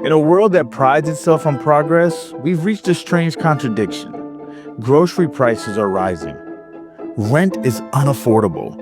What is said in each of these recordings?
In a world that prides itself on progress, we've reached a strange contradiction. Grocery prices are rising. Rent is unaffordable.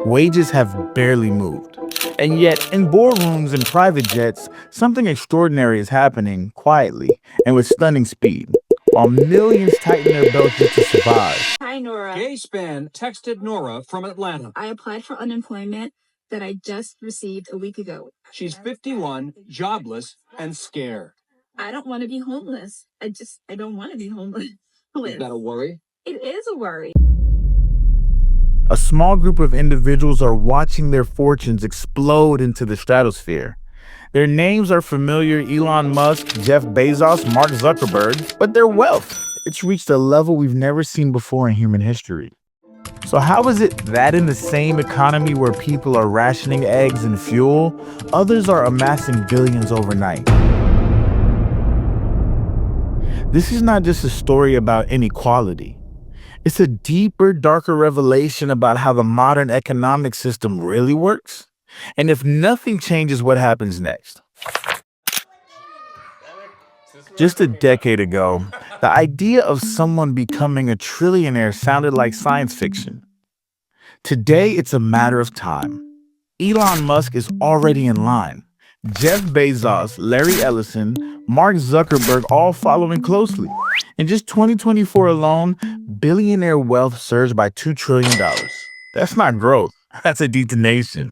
Wages have barely moved. And yet, in boardrooms and private jets, something extraordinary is happening quietly and with stunning speed, while millions tighten their belts just to survive. Hi, Nora. Gay Span texted Nora from Atlanta. I applied for unemployment that I just received a week ago. She's 51, jobless, and scared. I don't want to be homeless. I don't want to be homeless. Is that a worry? It is a worry. A small group of individuals are watching their fortunes explode into the stratosphere. Their names are familiar: Elon Musk, Jeff Bezos, Mark Zuckerberg, but their wealth, it's reached a level we've never seen before in human history. So how is it that in the same economy where people are rationing eggs and fuel, others are amassing billions overnight? This is not just a story about inequality. It's a deeper, darker revelation about how the modern economic system really works. And if nothing changes, what happens next? Just a decade ago, the idea of someone becoming a trillionaire sounded like science fiction. Today, it's a matter of time. Elon Musk is already in line. Jeff Bezos, Larry Ellison, Mark Zuckerberg all following closely. In just 2024 alone, billionaire wealth surged by $2 trillion. That's not growth, that's a detonation.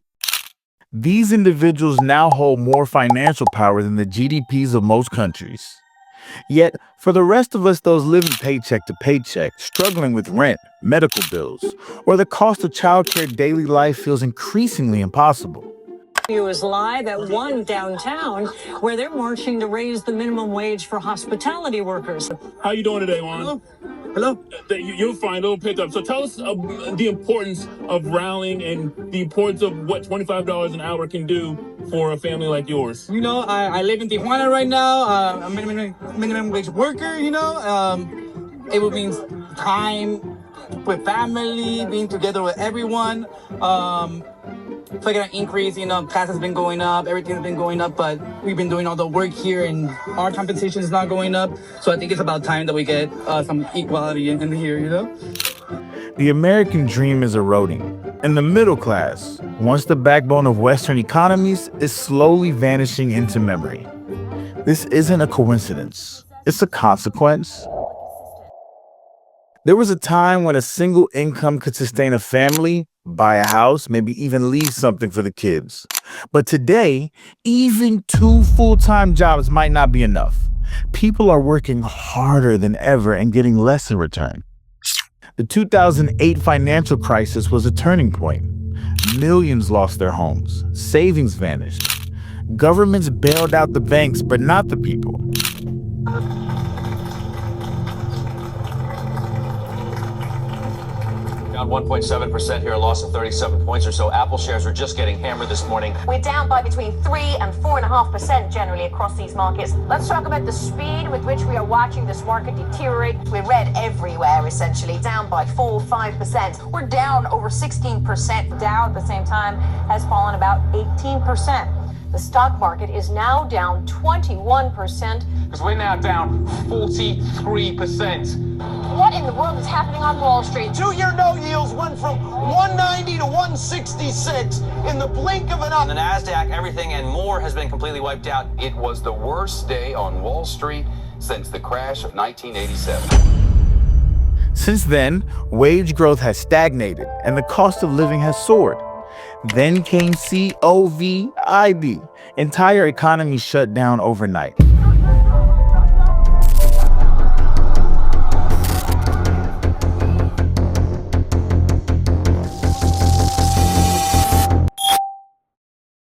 These individuals now hold more financial power than the GDPs of most countries. Yet, for the rest of us, those living paycheck to paycheck, struggling with rent, medical bills, or the cost of childcare, daily life feels increasingly impossible. Is live at one downtown where they're marching to raise the minimum wage for hospitality workers. How you doing today, Juan? Hello? You'll find it'll pick up. So tell us the importance of rallying and the importance of what $25 an hour can do for a family like yours. You know, I live in Tijuana right now. I'm a minimum wage worker, you know. It would mean time with family, being together with everyone. If I get an increase, you know, gas has been going up, everything's been going up, but we've been doing all the work here and our compensation is not going up. So I think it's about time that we get some equality in here, you know? The American dream is eroding, and the middle class, once the backbone of Western economies, is slowly vanishing into memory. This isn't a coincidence, it's a consequence. There was a time when a single income could sustain a family, buy a house, maybe even leave something for the kids. But today, even 2 full-time jobs might not be enough. People are working harder than ever and getting less in return. The 2008 financial crisis was a turning point. Millions lost their homes. Savings vanished. Governments bailed out the banks, but not the people. Down 1.7% here, a loss of 37 points or so. Apple shares are just getting hammered this morning. We're down by between 3 and 4.5% generally across these markets. Let's talk about the speed with which we are watching this market deteriorate. We're red everywhere, essentially, down by 4-5%. We're down over 16%. Dow at the same time has fallen about 18%. The stock market is now down 21%. Because we're now down 43%. What in the world is happening on Wall Street? 2-year note yields went from 190 to 166 in the blink of an eye. On the NASDAQ, everything and more has been completely wiped out. It was the worst day on Wall Street since the crash of 1987. Since then, wage growth has stagnated and the cost of living has soared. Then came COVID. Entire economies shut down overnight.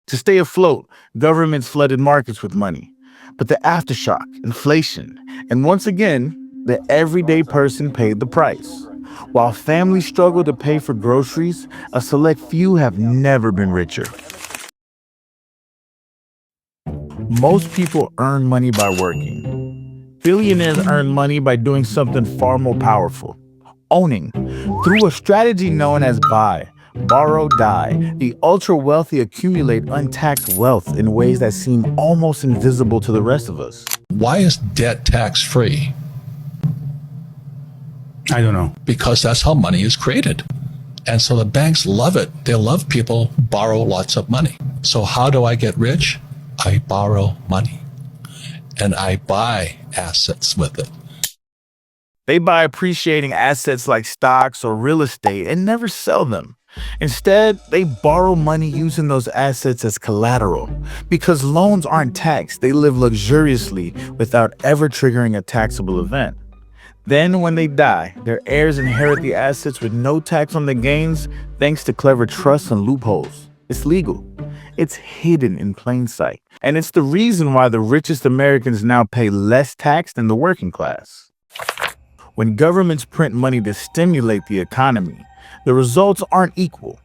To stay afloat, governments flooded markets with money. But the aftershock, inflation, and once again, the everyday person paid the price. While families struggle to pay for groceries, a select few have never been richer. Most people earn money by working. Billionaires earn money by doing something far more powerful: owning, through a strategy known as buy, Borrow, die. The ultra-wealthy accumulate untaxed wealth in ways that seem almost invisible to the rest of us. Why is debt tax-free? I don't know. Because that's how money is created. And so the banks love it. They love people borrow lots of money. So how do I get rich? I borrow money. And I buy assets with it. They buy appreciating assets like stocks or real estate and never sell them. Instead, they borrow money using those assets as collateral. Because loans aren't taxed, they live luxuriously without ever triggering a taxable event. Then, when they die, their heirs inherit the assets with no tax on the gains thanks to clever trusts and loopholes. It's legal. It's hidden in plain sight. And it's the reason why the richest Americans now pay less tax than the working class. When governments print money to stimulate the economy, the results aren't equal.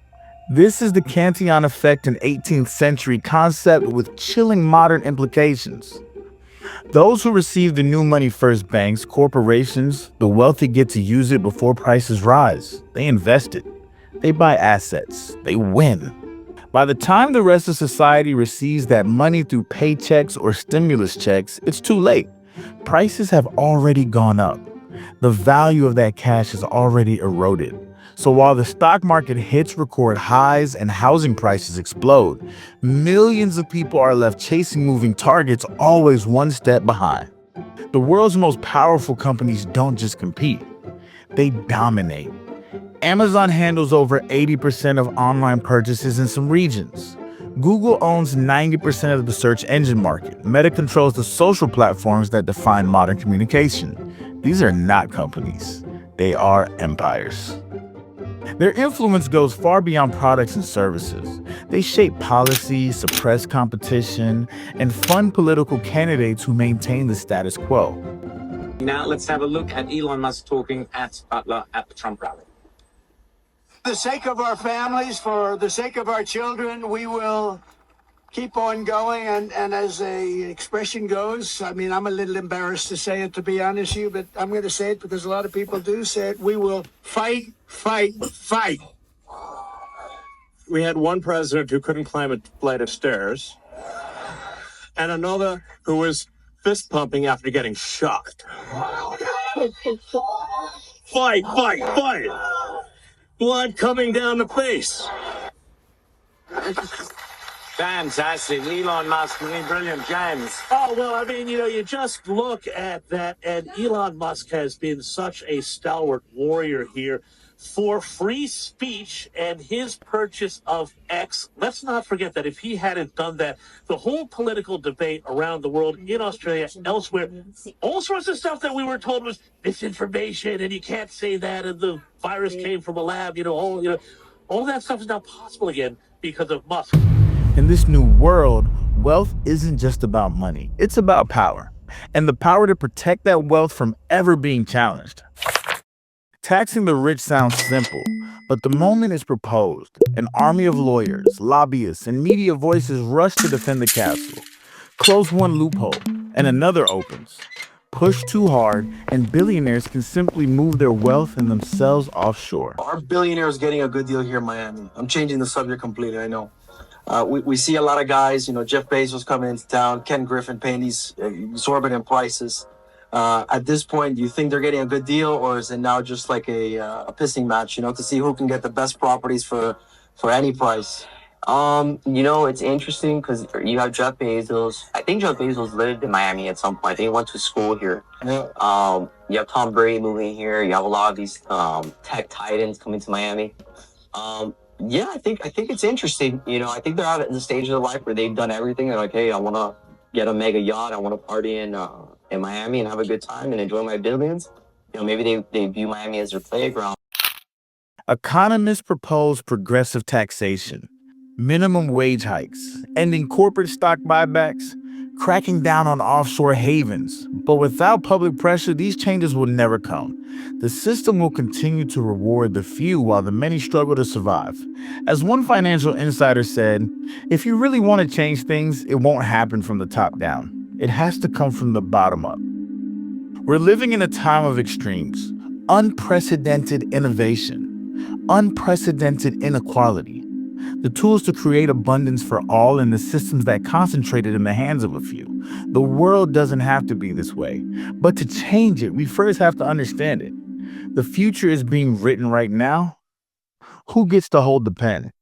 This is the Cantillon effect, an 18th century concept with chilling modern implications. Those who receive the new money first, banks, corporations, the wealthy get to use it before prices rise. They invest it. They buy assets. They win. By the time the rest of society receives that money through paychecks or stimulus checks, it's too late. Prices have already gone up. The value of that cash is already eroded. So while the stock market hits record highs and housing prices explode, millions of people are left chasing moving targets, always one step behind. The world's most powerful companies don't just compete, they dominate. Amazon handles over 80% of online purchases in some regions. Google owns 90% of the search engine market. Meta controls the social platforms that define modern communication. These are not companies, they are empires. Their influence goes far beyond products and services. They shape policy, suppress competition, and fund political candidates who maintain the status quo. Now let's have a look at Elon Musk talking at Butler at the Trump rally. For the sake of our families, for the sake of our children, we will keep on going. And as a expression goes, I mean, I'm a little embarrassed to say it, to be honest with you, but I'm going to say it because a lot of people do say it. We will fight, fight, fight. We had one president who couldn't climb a flight of stairs, and another who was fist pumping after getting shot. Fight, fight, fight. Blood coming down the face. Fantastic. Elon Musk, brilliant, James. Oh, well, I mean, you just look at that, and Elon Musk has been such a stalwart warrior here for free speech and his purchase of X. Let's not forget that if he hadn't done that, the whole political debate around the world, in Australia, elsewhere, all sorts of stuff that we were told was misinformation, and you can't say that, and the virus came from a lab, all that stuff is now possible again because of Musk. In this new world, wealth isn't just about money, it's about power, and the power to protect that wealth from ever being challenged. Taxing the rich sounds simple, but the moment it's proposed, an army of lawyers, lobbyists, and media voices rush to defend the castle. Close one loophole, and another opens. Push too hard, and billionaires can simply move their wealth and themselves offshore. Are billionaires getting a good deal here in Miami? I'm changing the subject completely, I know. We see a lot of guys, Jeff Bezos coming into town, Ken Griffin paying these exorbitant prices. At this point, do you think they're getting a good deal, or is it now just like a pissing match, to see who can get the best properties for any price? It's interesting because you have Jeff Bezos. I think Jeff Bezos lived in Miami at some point. I think he went to school here. Yeah. You have Tom Brady moving here. You have a lot of these tech titans coming to Miami. Yeah, I think it's interesting. I think they're at the stage of their life where they've done everything. They're like, hey, I want to get a mega yacht. I want to party in Miami and have a good time and enjoy my billions. Maybe they view Miami as their playground. Economists propose progressive taxation, minimum wage hikes, ending corporate stock buybacks, cracking down on offshore havens. But without public pressure, these changes will never come. The system will continue to reward the few while the many struggle to survive. As one financial insider said, if you really want to change things, it won't happen from the top down. It has to come from the bottom up. We're living in a time of extremes, unprecedented innovation, unprecedented inequality, the tools to create abundance for all, and the systems that concentrated in the hands of a few. The world doesn't have to be this way, but to change it, we first have to understand it. The future is being written right now. Who gets to hold the pen?